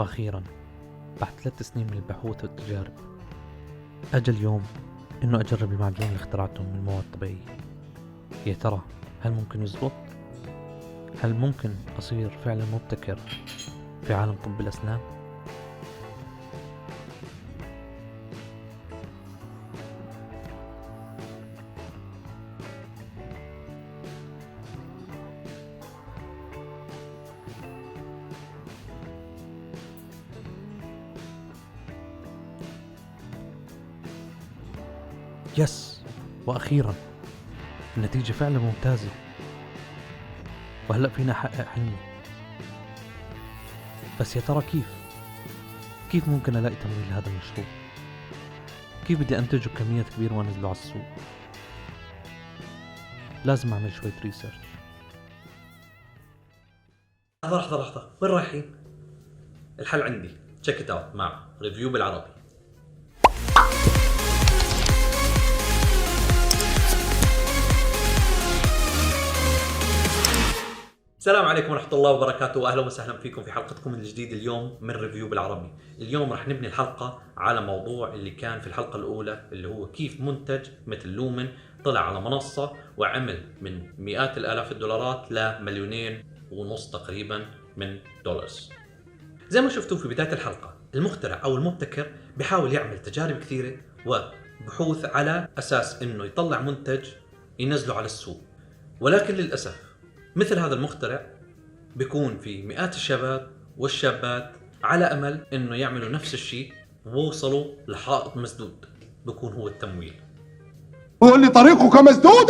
وأخيرا بعد 3 سنين من البحوث والتجارب أجى اليوم إنه أجرب المعجون اللي اخترعته من المواد الطبيعية. يا ترى هل ممكن يزبط؟ هل ممكن أصير فعلا مبتكر في عالم طب الأسنان؟ يس، وأخيرا النتيجة فعلا ممتازة، وهلأ فينا أحقق حلمي. بس يا ترى كيف ممكن ألاقي تمويل لهذا المشروع؟ كيف بدي أنتجه بكميات كبيرة وأنزله على السوق؟ لازم أعمل شوية ريسيرش. لحظة وين رايحين؟ الحل عندي، تشيك ات اوت مع ريفيو بالعربي. السلام عليكم ورحمة الله وبركاته، واهلا وسهلا فيكم في حلقتكم الجديدة اليوم من ريفيو بالعربي. اليوم رح نبني الحلقة على موضوع اللي كان في الحلقة الأولى، اللي هو كيف منتج مثل لومن طلع على منصة وعمل من مئات الآلاف الدولارات ل2.5 مليون تقريبا من دولار. زي ما شفتوا في بداية الحلقة، المخترع أو المبتكر بيحاول يعمل تجارب كثيرة وبحوث على أساس إنه يطلع منتج ينزله على السوق. ولكن للأسف مثل هذا المخترع بيكون في مئات الشباب والشابات على أمل إنه يعملوا نفس الشيء ووصلوا لحائط مسدود، بيكون هو التمويل. بيقول لي طريقك مسدود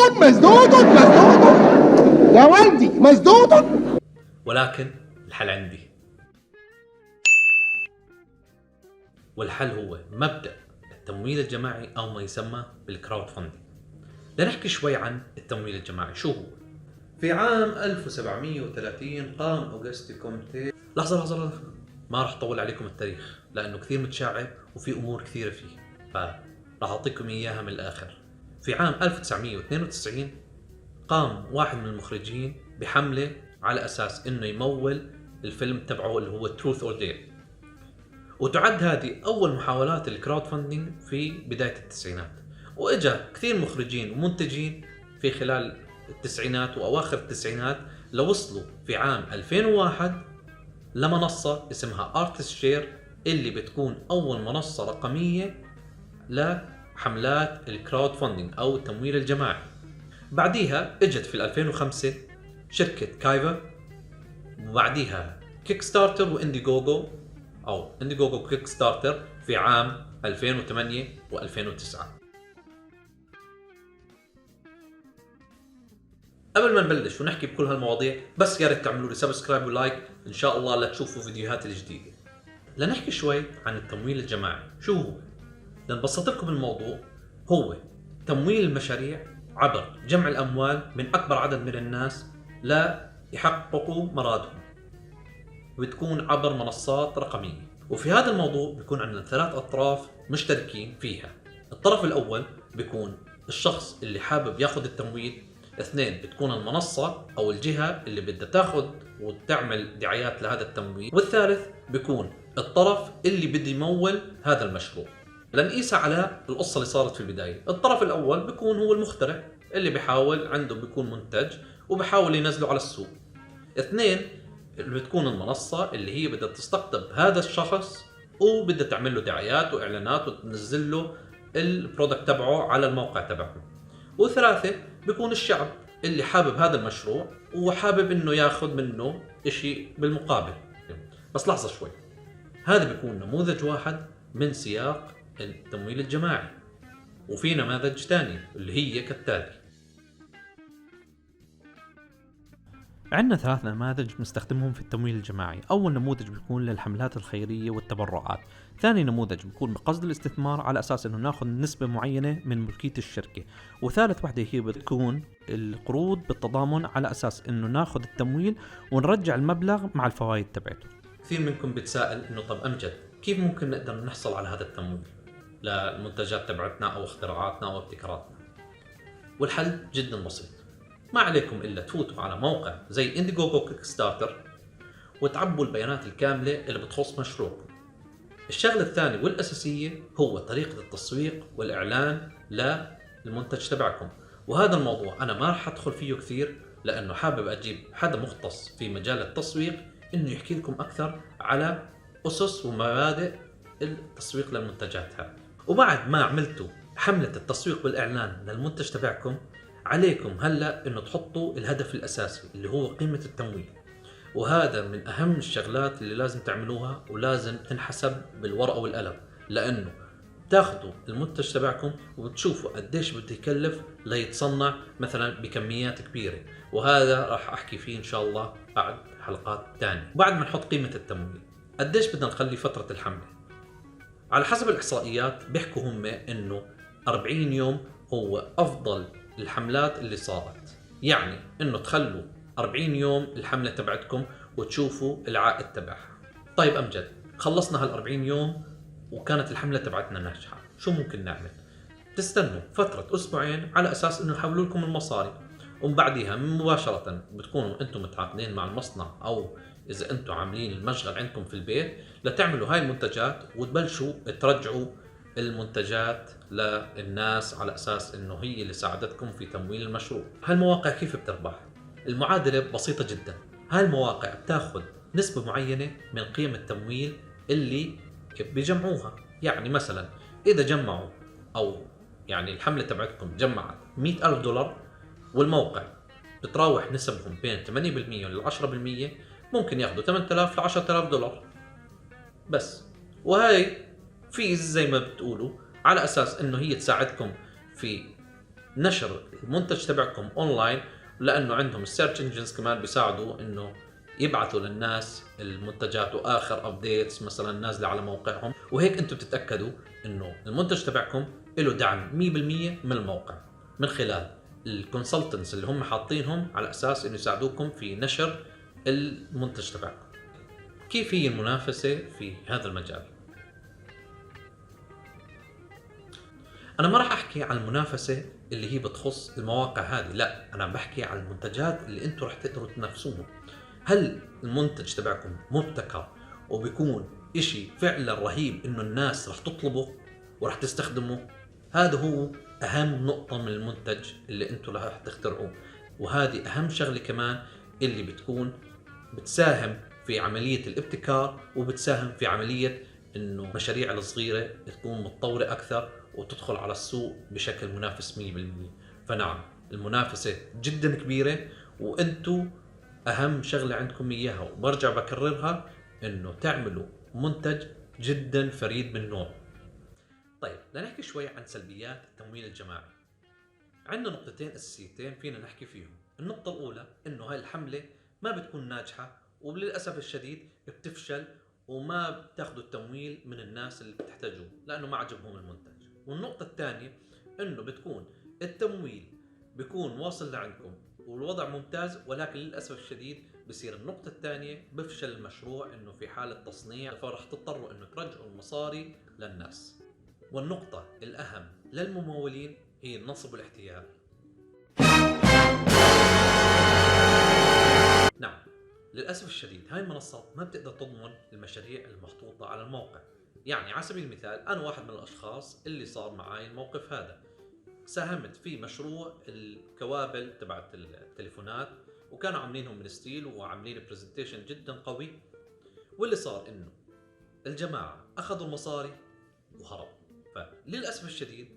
يا والدي مسدود. ولكن الحل عندي، والحل هو مبدأ التمويل الجماعي أو ما يسمى بالكراود فاندنج. لنحكي شوي عن التمويل الجماعي. شو هو؟ في عام 1730 قام أوغسته كومتي. لحظة ما راح أطول عليكم التاريخ لأنه كثير متشعب وفي أمور كثيرة فيه، فراح أعطيكم إياها من الآخر. في عام 1992 قام واحد من المخرجين بحملة على أساس إنه يمول الفيلم تبعه اللي هو تروث أور دير، وتعد هذه أول محاولات الكراود فاندنج في بداية التسعينات. وإجا كثير مخرجين ومنتجين في خلال التسعينات وأواخر التسعينات لوصلوا في عام 2001 لمنصة اسمها Artist Share، اللي بتكون أول منصة رقمية لحملات الكراود فاندنج أو التمويل الجماعي. بعديها اجت في 2005 شركة كايفا، وبعديها كيك ستارتر واندي جوجو أو اندي جوجو كيك ستارتر في عام 2008 و2009. قبل ما نبلش ونحكي بكل هالمواضيع، بس يا ريت تعملوا لي سبسكرايب ولايك ان شاء الله لتشوفوا فيديوهات الجديدة. لنحكي شوي عن التمويل الجماعي. شو هو؟ لنبسط لكم الموضوع، هو تمويل المشاريع عبر جمع الأموال من أكبر عدد من الناس لا يحققوا مرادهم، وبتكون عبر منصات رقمية. وفي هذا الموضوع بيكون عندنا 3 أطراف مشتركين فيها. الطرف الأول بيكون الشخص اللي حابب ياخذ التمويل، 2 بتكون المنصة أو الجهة اللي بدها تاخذ وتعمل دعايات لهذا التمويل، والثالث بيكون الطرف اللي بده يمول هذا المشروع. لنقيسها على القصة اللي صارت في البداية. الطرف الأول بيكون هو المخترع اللي بيحاول، عنده بيكون منتج وبحاول ينزله على السوق. 2 اللي بتكون المنصة اللي هي بدها تستقطب هذا الشخص وبدها تعمل له دعايات وإعلانات وتنزل له البرودكت تبعه على الموقع تبعه. و3 بيكون الشعب اللي حابب هذا المشروع وحابب انه ياخذ منه اشي بالمقابل. بس لحظة شوي، هذا بيكون نموذج واحد من سياق التمويل الجماعي، وفي نماذج ثانية اللي هي كالتالي. عندنا 3 نماذج بنستخدمهم في التمويل الجماعي. أول نموذج بيكون للحملات الخيرية والتبرعات. ثاني نموذج بيكون بقصد الاستثمار على أساس إنه ناخذ نسبة معينة من ملكية الشركة. وثالث وحدة هي بتكون القروض بالتضامن على أساس إنه ناخذ التمويل ونرجع المبلغ مع الفوائد تبعته. كثير منكم بتسائل إنه طب أمجد كيف ممكن نقدر نحصل على هذا التمويل للمنتجات تبعتنا أو اختراعاتنا أو ابتكاراتنا؟ والحل جدا بسيط، ما عليكم إلا تفوتوا على موقع زي انديجوجو كيك ستارتر وتعبوا البيانات الكاملة اللي بتخص مشروعكم. الشغلة الثانية والأساسية هو طريقة التسويق والإعلان للمنتج تبعكم، وهذا الموضوع أنا ما راح أدخل فيه كثير لأنه حابب أجيب حدا مختص في مجال التسويق إنه يحكي لكم أكثر على أسس ومبادئ التسويق للمنتجات هذه. وبعد ما عملتوا حملة التسويق والإعلان للمنتج تبعكم، عليكم هلأ إنه تحطوا الهدف الأساسي اللي هو قيمة التمويل، وهذا من أهم الشغلات اللي لازم تعملوها ولازم تنحسب بالورقة والقلم، لأنه تاخذوا المنتج تبعكم وبتشوفوا قديش بده يكلف ليتصنع مثلا بكميات كبيرة، وهذا راح أحكي فيه إن شاء الله بعد حلقات تانية. بعد ما نحط قيمة التمويل، قديش بدنا نخلي فترة الحملة؟ على حسب الإحصائيات بيحكوا هم إنه 40 يوم هو أفضل الحملات اللي صارت، يعني إنه تخلوا 40 يوم الحملة تبعتكم وتشوفوا العائد تبعها. طيب أمجد، خلصنا هال 40 يوم وكانت الحملة تبعتنا ناجحة، شو ممكن نعمل؟ تستنوا فترة أسبوعين على أساس إنه يحولوا لكم المصاري، ومن بعدها مباشرة بتكونوا أنتم متعاقدين مع المصنع أو إذا أنتم عاملين المشغل عندكم في البيت لتعملوا هاي المنتجات وتبلشوا ترجعوا المنتجات للناس على أساس إنه هي اللي ساعدتكم في تمويل المشروع. هالمواقع كيف بتربح؟ المعادلة بسيطة جدا. هاي المواقع بتاخذ نسبة معينة من قيمة التمويل اللي بيجمعوها. يعني مثلا إذا جمعوا أو يعني الحملة تبعتكم جمعت $100,000 والموقع بتراوح نسبهم بين 8% ل 10%، ممكن ياخذوا 8,000 ل 10,000 $. بس. وهي فيز زي ما بتقولوا على أساس إنه هي تساعدكم في نشر المنتج تبعكم أونلاين، لأنه عندهم السيرش انجنز كمان بيساعدوا إنه يبعثوا للناس المنتجات وآخر أبديتس مثلا نازلة على موقعهم، وهيك أنتم بتتأكدوا إنه المنتج تبعكم له دعم 100% من الموقع من خلال الكونسلتنتس اللي هم حاطينهم على أساس إنه يساعدوكم في نشر المنتج تبعكم. كيف هي المنافسة في هذا المجال؟ أنا ما راح أحكي عن المنافسة اللي هي بتخص المواقع هذه، لا، أنا بحكي عن المنتجات اللي أنتم راح تقدروا تنافسوهم. هل المنتج تبعكم مبتكر وبيكون إشي فعلا رهيب إنه الناس راح تطلبه وراح تستخدمه؟ هذا هو أهم نقطة من المنتج اللي أنتم راح تخترعوه، وهذه أهم شغلة كمان اللي بتكون بتساهم في عملية الابتكار وبتساهم في عملية إنه مشاريع الصغيرة تكون متطورة أكثر وتدخل على السوق بشكل منافس 100%. فنعم، المنافسة جدا كبيرة وأنتو أهم شغلة عندكم إياها وبرجع بكررها إنه تعملوا منتج جدا فريد من نوعه. طيب، لنحكي شوي عن سلبيات التمويل الجماعي. عندنا نقطتين أساسيتين فينا نحكي فيهم. النقطة الأولى إنه هاي الحملة ما بتكون ناجحة وللأسف الشديد بتفشل وما بتاخدوا التمويل من الناس اللي بتحتاجوه لأنه ما عجبهم المنتج. والنقطة الثانية إنه بتكون التمويل بيكون واصل لعندكم والوضع ممتاز، ولكن للأسف الشديد بصير النقطة الثانية بفشل المشروع إنه في حالة تصنيع، فرح تضطروا إنه ترجعوا المصاري للناس. والنقطة الأهم للممولين هي النصب والاحتيال. نعم، للأسف الشديد هاي المنصات ما بتقدر تضمن المشاريع المحطوطة على الموقع. يعني على سبيل المثال أنا واحد من الأشخاص اللي صار معاي الموقف هذا، ساهمت في مشروع الكوابل تبعت التليفونات وكانوا عاملينهم من ستيل وعاملين برزنتيشن جدا قوي، واللي صار إنه الجماعة أخذوا المصاري وهربوا. فللأسف الشديد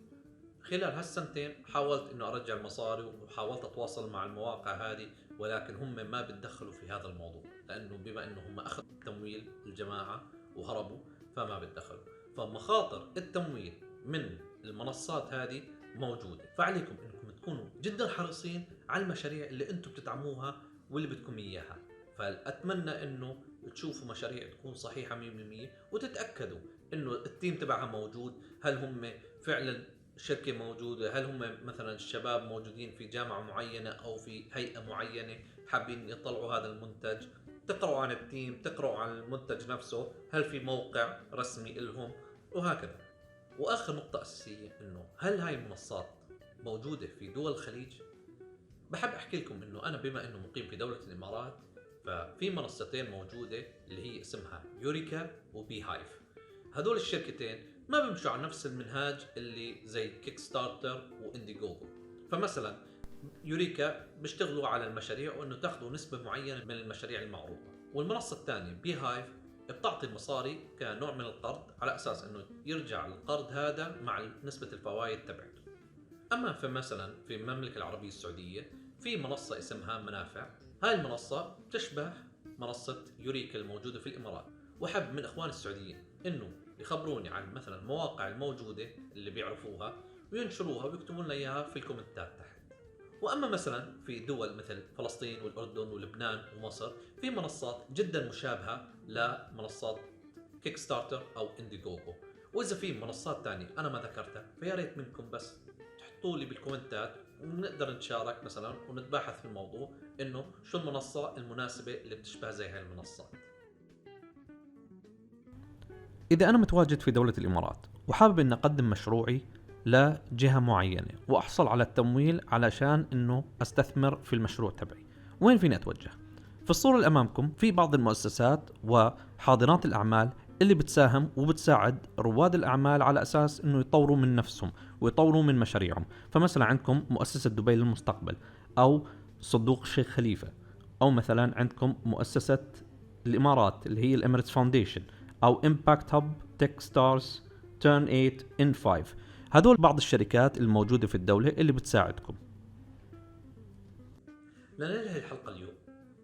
خلال هالسنتين حاولت إنه أرجع المصاري وحاولت أتواصل مع المواقع هذه، ولكن هم ما بتدخلوا في هذا الموضوع لأنه بما إنه هم أخذوا تمويل الجماعة وهربوا فما بتدخلوا. فمخاطر التمويل من المنصات هذه موجودة، فعليكم إنكم تكونوا جدا حريصين على المشاريع اللي أنتم بتدعموها واللي بدكم إياها. فأتمنى إنه تشوفوا مشاريع تكون صحيحة 100% وتتأكدوا إنه التيم تبعها موجود. هل هم فعلا شركة موجودة؟ هل هم مثلا الشباب موجودين في جامعة معينة أو في هيئة معينة حابين يطلعوا هذا المنتج؟ تقرأوا عن التيم، تقرأوا عن المنتج نفسه، هل في موقع رسمي لهم، وهكذا. وآخر نقطة أساسية إنه هل هاي المنصات موجودة في دول الخليج؟ بحب أحكي لكم إنه أنا بما إنه مقيم في دولة الإمارات، ففي منصتين موجودة اللي هي اسمها يوريكا وبي هايف. هذول الشركتين ما بيمشوا على نفس المنهاج اللي زي كيك ستارتر واندي جوجو. فمثلا يوريكا بيشتغلوا على المشاريع وانه تاخذوا نسبة معينة من المشاريع المعروضة، والمنصة الثانية بي هايف بتعطي المصاري كنوع من القرض على اساس انه يرجع القرض هذا مع نسبة الفوائد تبعته. اما في مثلا في المملكة العربية السعودية في منصة اسمها منافع. هاي المنصة بتشبه منصة يوريكا الموجودة في الامارات، وحب من اخوان السعوديين انه يخبروني عن مثلا المواقع الموجودة اللي بيعرفوها وينشروها ويكتبوا لنا اياها في الكومنتات تحت. واما مثلا في دول مثل فلسطين والاردن ولبنان ومصر في منصات جدا مشابهة لمنصات كيك ستارتر او اندي جوجو. واذا في منصات ثانية انا ما ذكرتها فيا ريت منكم بس تحطوا لي بالكومنتات ونقدر نتشارك مثلا ونتباحث في الموضوع انه شو المنصة المناسبة اللي بتشبه زي هاي المنصات. إذا أنا متواجد في دولة الإمارات وحابب أن أقدم مشروعي لجهة معينة وأحصل على التمويل علشان أنه أستثمر في المشروع تبعي، وين فيني أتوجه؟ في الصورة اللي أمامكم في بعض المؤسسات وحاضنات الأعمال اللي بتساهم وبتساعد رواد الأعمال على أساس أنه يطوروا من نفسهم ويطوروا من مشاريعهم. فمثلا عندكم مؤسسة دبي للمستقبل، أو صندوق الشيخ خليفة، أو مثلا عندكم مؤسسة الإمارات اللي هي الإماراتس فاونديشن، أو إمباكت هاب، تك ستارز، تيرن 8، إن 5. هذول بعض الشركات الموجودة في الدولة اللي بتساعدكم. لننهي الحلقة اليوم،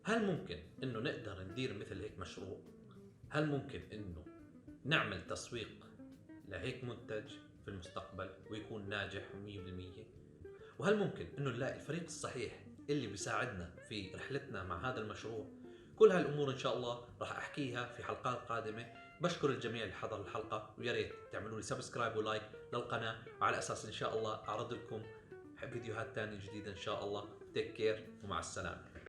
هل ممكن انه نقدر ندير مثل هيك مشروع؟ هل ممكن انه نعمل تسويق لهيك منتج في المستقبل ويكون ناجح 100%؟ وهل ممكن انه نلاقي الفريق الصحيح اللي بيساعدنا في رحلتنا مع هذا المشروع؟ كل هالامور ان شاء الله راح احكيها في حلقات قادمة. بشكر الجميع اللي حضر الحلقة، ويا ريت تعملوا لي سبسكرايب ولايك للقناة، وعلى اساس ان شاء الله اعرض لكم فيديوهات تانية جديدة ان شاء الله. تيك كير ومع السلامة.